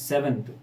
7th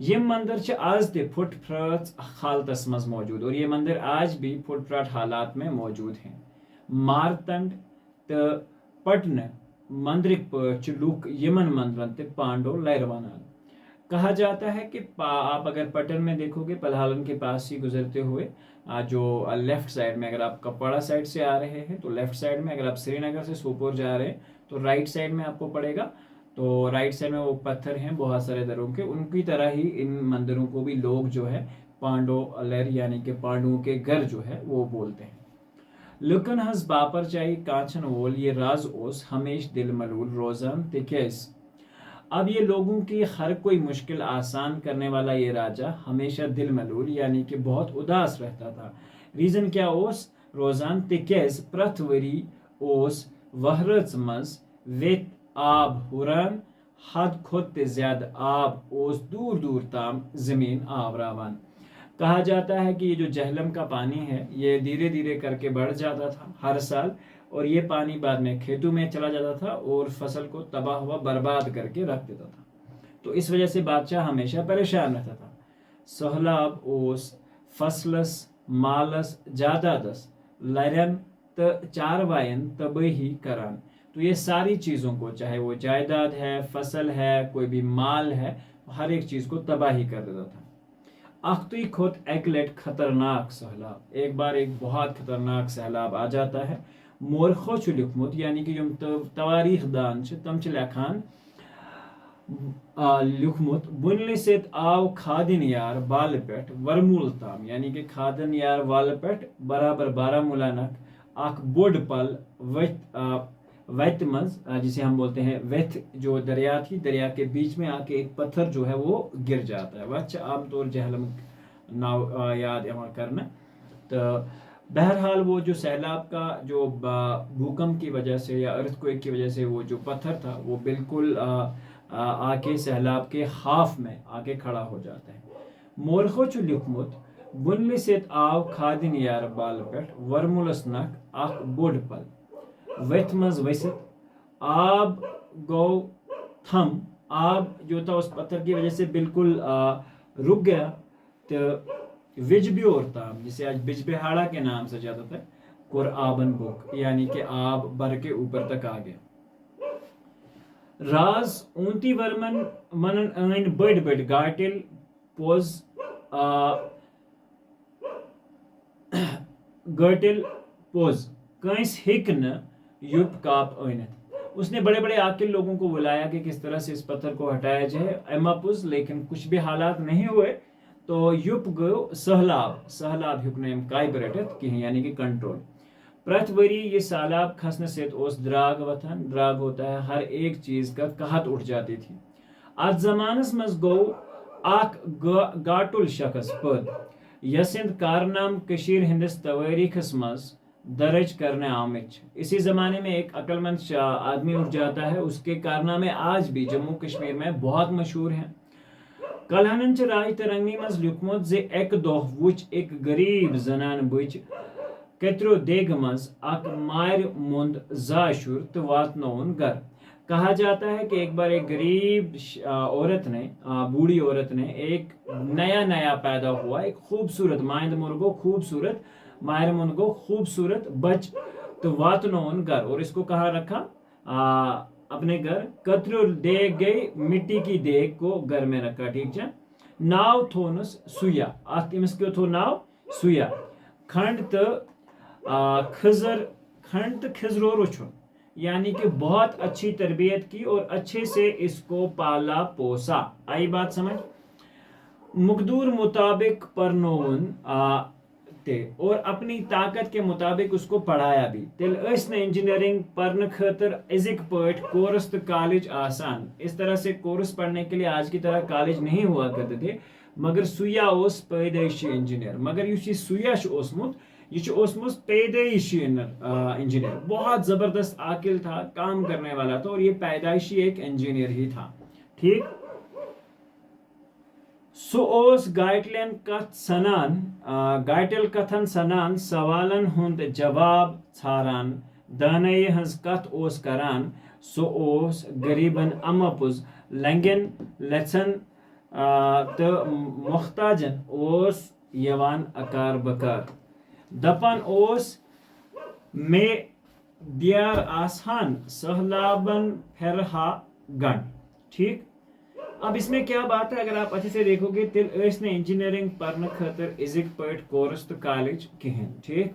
یہ مندر چھ آز تہ پھٹ پھرٲژ حالتس مز موجود اور یہ مندر آج بھی پھٹ پھراٹ حالات میں موجود ہیں. مارتنڈ تو پٹن مندرک پٲٹھۍ لوک یمن مندرن تہ پانڈو لر ونان. کہا جاتا ہے کہ آپ اگر پٹن میں دیکھو گے پلہالن کے پاس ہی گزرتے ہوئے جو لیفٹ سائڈ میں اگر آپ کپواڑہ سائڈ سے آ رہے ہیں تو لیفٹ سائڈ میں، اگر آپ سری نگر سے سوپور جا رہے ہیں تو رائٹ سائڈ میں آپ کو پڑے گا. تو رائٹ سائڈ میں وہ پتھر ہیں بہت سارے دروں کے، ان کی طرح ہی ان مندروں کو بھی لوگ جو ہے پانڈو لر یعنی کہ پانڈوؤں کے گھر جو ہے وہ بولتے ہیں. لکن ہز باپر چائی کانچن وول یہ راز اوس ہمیش دل ملول روزان تکیس. اب یہ لوگوں کی ہر کوئی مشکل آسان کرنے والا یہ راجا ہمیشہ دل ملول یعنی کہ بہت اداس رہتا تھا. ریزن کیا اوس روزان تکیز پرت وری اوس وہرٲژ مز ویت آب ہُران حد کھۄتہٕ تہِ زیادہ آب اوس دور دور تام زمین آوراوان. کہا جاتا ہے کہ یہ جو جہلم کا پانی ہے یہ دھیرے دھیرے کر کے بڑھ جاتا تھا ہر سال، اور یہ پانی بعد میں کھیتوں میں چلا جاتا تھا اور فصل کو تباہ ہوا برباد کر کے رکھ دیتا تھا. تو اس وجہ سے بادشاہ ہمیشہ پریشان رہتا تھا. سہلاب اوس فصلس مالس جائیدادس لرین تو چاروائن تباہی کران. تو یہ ساری چیزوں کو، چاہے وہ جائیداد ہے، فصل ہے، کوئی بھی مال ہے، ہر ایک چیز کو تباہی کر دیتا تھا. اختوی کھوت ایک لٹ خطرناک سہلاب، ایک بار ایک بہت خطرناک سہلاب آ جاتا ہے. مورخو چھ لکھمت یعنی کہ یم تواریخ دان چھ تم چھ لکھان لکھمت بنلہ سیت آو کھادن یار بالہ پہ ورمول تام، یعنی کہ کھادن یار والہ پہ برابر بارہمولہ نک اخ بوڑ پل وت مز جسے ہم بولتے ہیں ویتھ جو دریا تھی، دریا کے بیچ میں آ کے ایک پتھر جو ہے وہ گر جاتا ہے. وت عام طور جہلم ناو یاد یوان کرنا. تو بہرحال وہ جو سیلاب کا جو بھوکمپ کی وجہ سے یا ارتھ کوئک کی وجہ سے وہ جو پتھر تھا وہ بالکل آ کے سیلاب کے ہاف میں آ کے کھڑا ہو جاتا ہے. مورخو چھ لکھمت بنلہ سیت آو کھادن یار بالہ پہ ورملس نک اخ بوڑ پل وتھ مز ؤسِتھ آب گو تھم. آب جو تھا اس پتھر کی وجہ سے بالکل رک گیا. تو وجبیور تام، جسے آج بجبہاڑا کے نام سے جاتا تھا، کور آبن بک یعنی کہ آب بر کے اوپر تک آ گیا. راز اونتی ورمن منن این بڑ بڑ گاٹل پوز گاٹل پوز کنس ہیک نہ یوپ کاپ اینت. اس نے بڑے بڑے عاقل لوگوں کو بلایا کہ کس طرح سے اس پتھر کو ہٹایا جائے ایماپوز، لیکن کچھ بھی حالات نہیں ہوئے. تو یوپ گو سہلاب ہیوک نیم قائب رٹت کہیں یعنی کہ کنٹرول. پرت وری یہ سالاب کھسنے سے اوس دراگ وتھان. دراگ ہوتا ہے ہر ایک چیز کا قحط اٹھ جاتی تھی. ات زمانس مز گو اخ گاٹل شخص پد یسند کارنام کشیر ہندس تواریخس مز درج کرنے آمت. اسی زمانے میں ایک عقل مند آدمی اٹھ جاتا ہے، اس کے کارنامے آج بھی جموں کشمیر میں بہت مشہور ہیں. کلہنن چھ راج ترنگی مز لکھمت زِ ایک دۄہ وچھ ایک غریب زنان بچ کترو دیگ مز اک مار مند زا شر تو واتنون گھر. کہا جاتا ہے کہ ایک بار ایک غریب عورت نے، بوڑھی عورت نے، ایک نیا پیدا ہوا ایک خوبصورت مائند مرغو خوبصورت ماہر منگو خوبصورت بچ تو واتنون گھر، اور اس کو کہاں رکھا؟ اپنے گھر. کترو دیگ گئی، مٹی کی دیگ کو گھر میں رکھا. ٹھیک ہے. ناو تھونس سویا، امس کیوں تھو ناو سویا. کھنڈ تو کھزرو رچھن یعنی کہ بہت اچھی تربیت کی اور اچھے سے اس کو پالا پوسا. آئی بات سمجھ؟ مقدور مطابق پرنون اور اپنی طاقت کے مطابق اس کو پڑھایا بھی. تیل اس نے انجینئرنگ پڑھنے خاطر ازک پٲٹھۍ کورس تو کالج آسان. اس طرح سے کورس پڑھنے کے لیے آج کی طرح کالج نہیں ہوا کرتے تھے، مگر سویا اوس پیدائشی انجینئر. مگر یہ سویا اوسمت یہ اوسمت پیدائشی انجینئر، بہت زبردست عاقل تھا، کام کرنے والا تھا، اور یہ پیدائشی ایک انجینئر ہی تھا. ٹھیک. سو اوس گاٹلین کت سنان گاٹل کتھن سنان سوالن ہند جواب ژھاران دانائی ہنز کت اوس کران. سو اوس غریبن امپز لنگن لچن تو محتاجن اوس یوان اکار بکار دپان اوس میں دیار آسان سہلابن پھرہا گن. ٹھیک. اب اس میں کیا بات ہے، اگر آپ اچھے سے دیکھو گے تیل اس نے انجینئرنگ پرن خاطر ازک پٹ کورس تو کالج کہین. ٹھیک.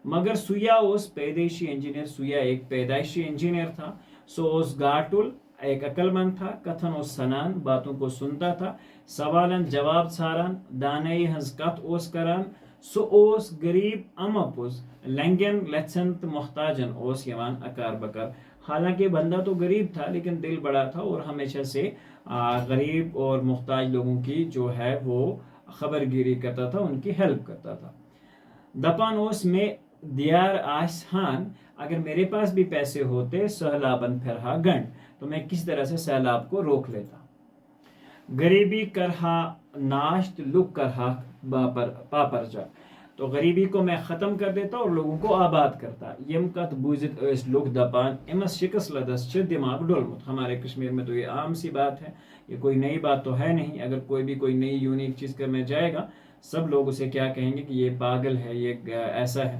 مگر سویا اس پیدائشی انجینئر، سویا ایک پیدائشی انجینئر تھا. سو اس گاٹل ایک عقل مند تھا، کتھن اس سنان، باتوں کو سنتا تھا، سوالن جواب ژھاران، دانائی ہنز کت اس کران. سو اس غریب امپوز لنگن لچھن تو محتاجن اس یوان اکار بکار. حالانکہ بندہ تو غریب تھا لیکن دل بڑا تھا اور ہمیشہ سے غریب اور محتاج لوگوں کی جو ہے وہ خبر گیری کرتا تھا، ان کی ہیلپ کرتا تھا. دپان اس میں دیار آسان، اگر میرے پاس بھی پیسے ہوتے سہلابن پھرہا گنڈ تو میں کس طرح سے سیلاب کو روک لیتا. غریبی کرہا ناشت لک کرہا پاپرجا، تو غریبی کو میں ختم کر دیتا اور لوگوں کو آباد کرتا. یم کت بوزت اس لوگ دپان امس شکس لدس چھ دماغ ڈولمت. ہمارے کشمیر میں تو یہ عام سی بات ہے، یہ کوئی نئی بات تو ہے نہیں. اگر کوئی بھی کوئی نئی یونیک چیز کرنے جائے گا سب لوگ اسے کیا کہیں گے کہ یہ پاگل ہے، یہ ایسا ہے.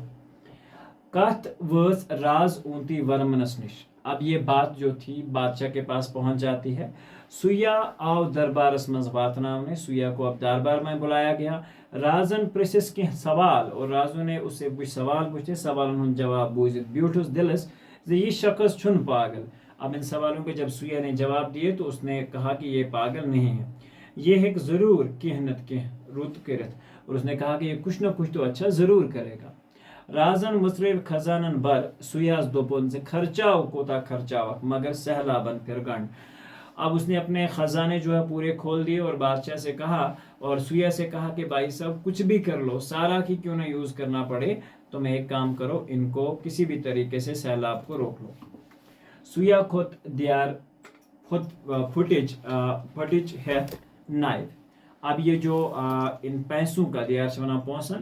کت وز راز اونتی ورمنس نش. اب یہ بات جو تھی بادشاہ کے پاس پہنچ جاتی ہے. سویا آو دربارس مز واتناونے، سویا کو اب دربار میں بلایا گیا. رازن پرسس کی سوال اور رازو نے اسے کچھ سوال پوچھے. سوالن ہند جواب بوزت بیوٹھس دلس یہ شخص چھن پاگل. اب ان سوالوں کے جب سویا نے جواب دیے تو اس نے کہا کہ یہ پاگل نہیں ہے، یہ ایک ضرور کہنت کہ رت کرت، اور اس نے کہا کہ یہ کچھ نہ کچھ تو اچھا ضرور کرے گا. رازن مصرف خزانن بر سویاس دوپن سے خرچاؤ کوتا خرچاؤ مگر سہلابن پھر گنڈ. اب اس نے اپنے خزانے جو ہے پورے کھول دیے اور بادشاہ سے کہا اور سویا سے کہا کہ بھائی صاحب کچھ بھی کر لو، سارا کی کیوں نہ یوز کرنا پڑے، تو میں ایک کام کرو، ان کو کسی بھی طریقے سے سیلاب کو روک لو. سویا خود دیار فٹج ہیتھ نائف. اب یہ جو ان پیسوں کا دیار سے بنا پونسن،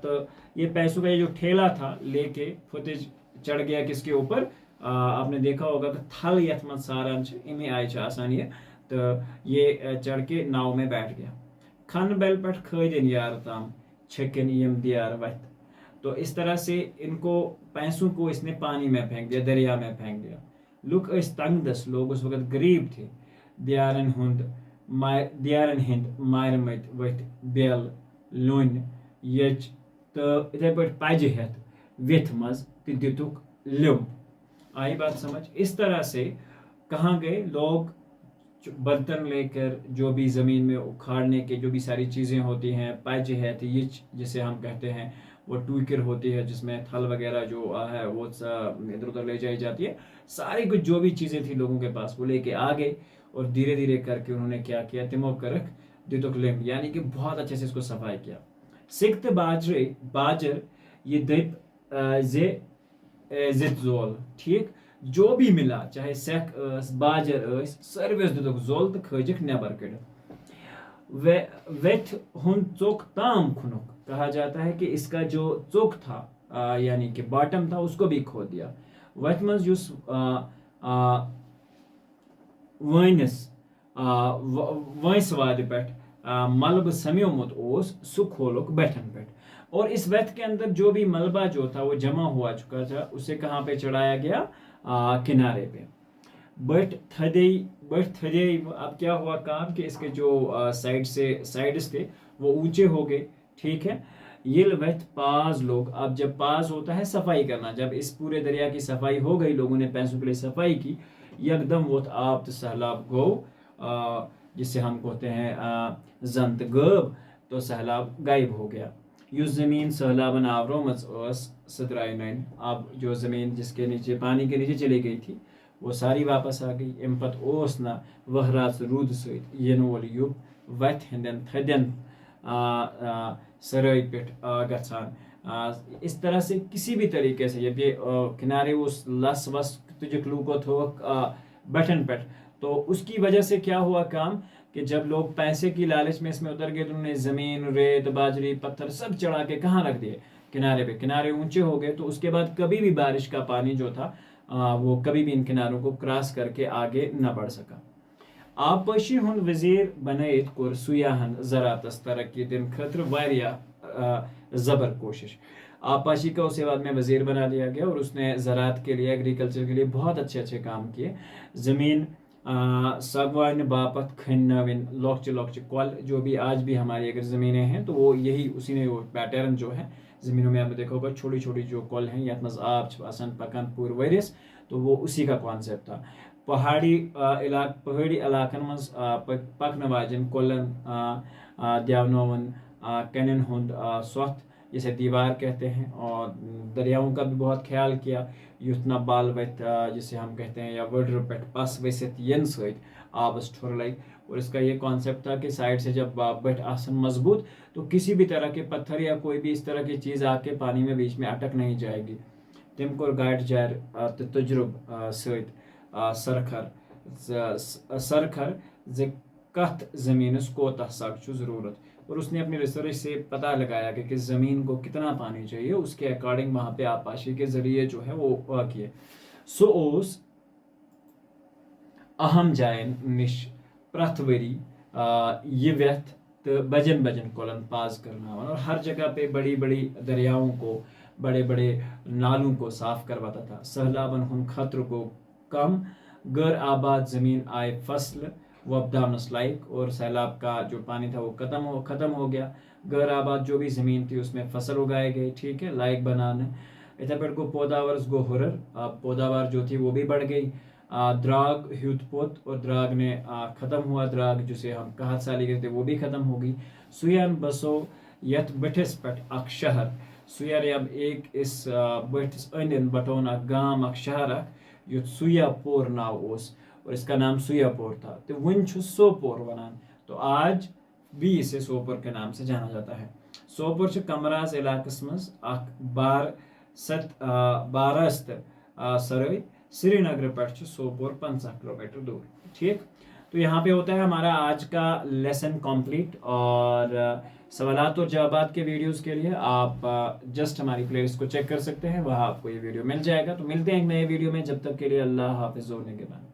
تو یہ پیسوں کا یہ جو ٹھیلا تھا لے کے فوٹیج چڑھ گیا کس کے اوپر. آپ نے دیکھا ہوگا کہ تھل یت من ساران امی آئی آسان یہ، تو یہ چڑھ کے ناؤ میں بیٹھ گیا. کھن بیل پٹ کھدن یار تام چھکن یم دیار وت. تو اس طرح سے ان کو پیسوں کو اس نے پانی میں پھینک دیا، دریا میں پھینک دیا. لک اس تنگ دس، لوگ اس وقت غریب تھے. دیارن ہند مار مت ورت بیل لون یچ تو اتھے پہ پجہ ہتھ وتھ مز تو دتک لم. آئی بات سمجھ؟ اس طرح سے کہاں گئے لوگ برتن لے کر، جو بھی زمین میں اکھاڑنے کے جو بھی ساری چیزیں ہوتی ہیں، پج ہے تو یچ جسے ہم کہتے ہیں، وہ ٹوکر ہوتی ہے جس میں تھل وغیرہ جو ہے وہ ادھر ادھر لے جائی جاتی ہے. ساری کچھ جو بھی چیزیں تھیں لوگوں کے پاس وہ لے کے آ گئے اور دھیرے دھیرے کر کے انہوں نے کیا کیا، تمو کرک دتک لم، یعنی کہ بہت اچھے سے اس کو صفائی کیا. سکت باجر یہ دپ زت زول. ٹھیک. جو بھی ملا چاہے سیک باجر سروس دتک زول تو کھجک نیبر کڑت. ویتھ ہند چوک تام کھنک. کہا جاتا ہے کہ اس کا جو چوک تھا یعنی کہ باٹم تھا اس کو بھی کھود دیا. وت مز یس ونس وانس واد پہ ملبہ سمیومت اس سہ کھولک بیٹھن پہ. اور اس ویت کے اندر جو بھی ملبہ جو تھا وہ جمع ہوا چکا تھا اسے کہاں پہ چڑھایا گیا؟ کنارے پہ. بٹ تھدے. اب کیا ہوا کام کہ اس کے جو سائڈس تھے وہ اونچے ہو گئے. ٹھیک ہے. یل ویت پاز لوگ. اب جب پاز ہوتا ہے صفائی کرنا، جب اس پورے دریا کی صفائی ہو گئی، لوگوں نے پیسوں کے لیے صفائی کی، یکدم وہ آب تو سہلاب گو، جسے ہم کہتے ہیں زنت غب، تو سہلاب غائب ہو گیا. یس زمین سہلابن آورومت سدرائی نین. اب جو زمین جس کے نیچے پانی کے نیچے چلی گئی تھی وہ ساری واپس آ گئی. ام پت اوس نا وہرات رود ست ین وول یوب وت ہندین تھدین سرائی پہ گھان. اس طرح سے کسی بھی طریقے سے یہ کنارے اس لس وس تجک لوگو تھوک بٹن پہ، تو اس کی وجہ سے کیا ہوا کام کہ جب لوگ پیسے کی لالچ میں اس میں اتر گئے تو انہوں نے زمین، ریت، باجری، پتھر سب چڑھا کے کہاں رکھ دیے؟ کنارے پہ. کنارے اونچے ہو گئے تو اس کے بعد کبھی بھی بارش کا پانی جو تھا وہ کبھی بھی ان کناروں کو کراس کر کے آگے نہ بڑھ سکا. آبپاشی ہند وزیر بنائت کور سیاحن زراعتس ترقی دن خاطر واریاہ زبر کوشش. آبپاشی کا اسے بعد میں وزیر بنا لیا گیا اور اس نے زراعت کے لیے ایگریکلچر کے لیے بہت اچھے اچھے کام کیے. زمین سگوان باپت کھنوین لوکچے لوکچے کول جو بھی آج بھی ہماری اگر زمینیں ہیں تو وہ یہی اسی نے وہ پیٹرن جو ہے زمینوں میں آپ نے دیکھا ہوگا چھوٹی چھوٹی جو کول ہیں یتھ مز آب آسان پکان پور ورس تو وہ اسی کا کانسیپٹ تھا. پہاڑی علاقن مز پکن واجن کولن دیونون کنن ہند سوت جسے دیوار کہتے ہیں اور دریاؤں کا بھی بہت خیال کیا. یتنا بال وت جسے ہم کہتے ہیں یا وڈر پہ پس وسط ین ست آبس ٹھر لگ. اور اس کا یہ کانسیپٹ تھا کہ سائڈ سے جب بٹ آسن مضبوط تو کسی بھی طرح کے پتھر یا کوئی بھی اس طرح کی چیز آ کے پانی میں بیچ میں اٹک نہیں جائے گی. تم کور گاڑ جار تو تجربہ سرکھر کت زمینس کوتہ سگ ضرورت. اور اس نے اپنی ریسرچ سے پتہ لگایا کہ کس زمین کو کتنا پانی چاہیے اس کے اکارڈنگ وہاں پہ آبپاشی کے ذریعے جو ہے وہ کیے. سو اہم جائن نش پرت وری یہ ویتھ تو بجن بجن کولن پاز کرنا اور ہر جگہ پہ بڑی بڑی دریاؤں کو بڑے بڑے نالوں کو صاف کرواتا تھا. سہلابن ہند خطر کو کم. غیر آباد زمین آئے فصل وبداونس لائق اور سیلاب کا جو پانی تھا وہ ختم ہو گیا. غیر آباد جو بھی زمین تھی اس میں فصل اگائے گئے ٹھیک ہے لائق بنانے. اتھے پہ گو پوداورس گو ہرر پیداوار جو تھی وہ بھی بڑھ گئی. دراگ ہیوت پوت اور دراگ نے ختم ہوا. دراگ جسے ہم قحط سالی کہتے وہ بھی ختم ہو گئی. سویان بسو یت بٹھس پہ اخ شہر. سویر اب ایک اس بٹھس اند بٹون اخ گام اخ شہر اخ یت سویا پور ناو اس اور اس کا نام سویا پور تھا. تو ون سوپور ونان تو آج بھی اسے سوپور کے نام سے جانا جاتا ہے. سوپور کمراز علاقس مز اخ بارست سرئی سری نگر پہ سوپور 50 کلومیٹر دور. ٹھیک تو یہاں پہ ہوتا ہے ہمارا آج کا لیسن کمپلیٹ. اور سوالات اور جوابات کے ویڈیوز کے لیے آپ جسٹ ہماری پلے لسٹ کو چیک کر سکتے ہیں وہاں آپ کو یہ ویڈیو مل جائے گا. تو ملتے ہیں ایک نئے ویڈیو میں جب تک کے لیے اللہ حافظ. کے بعد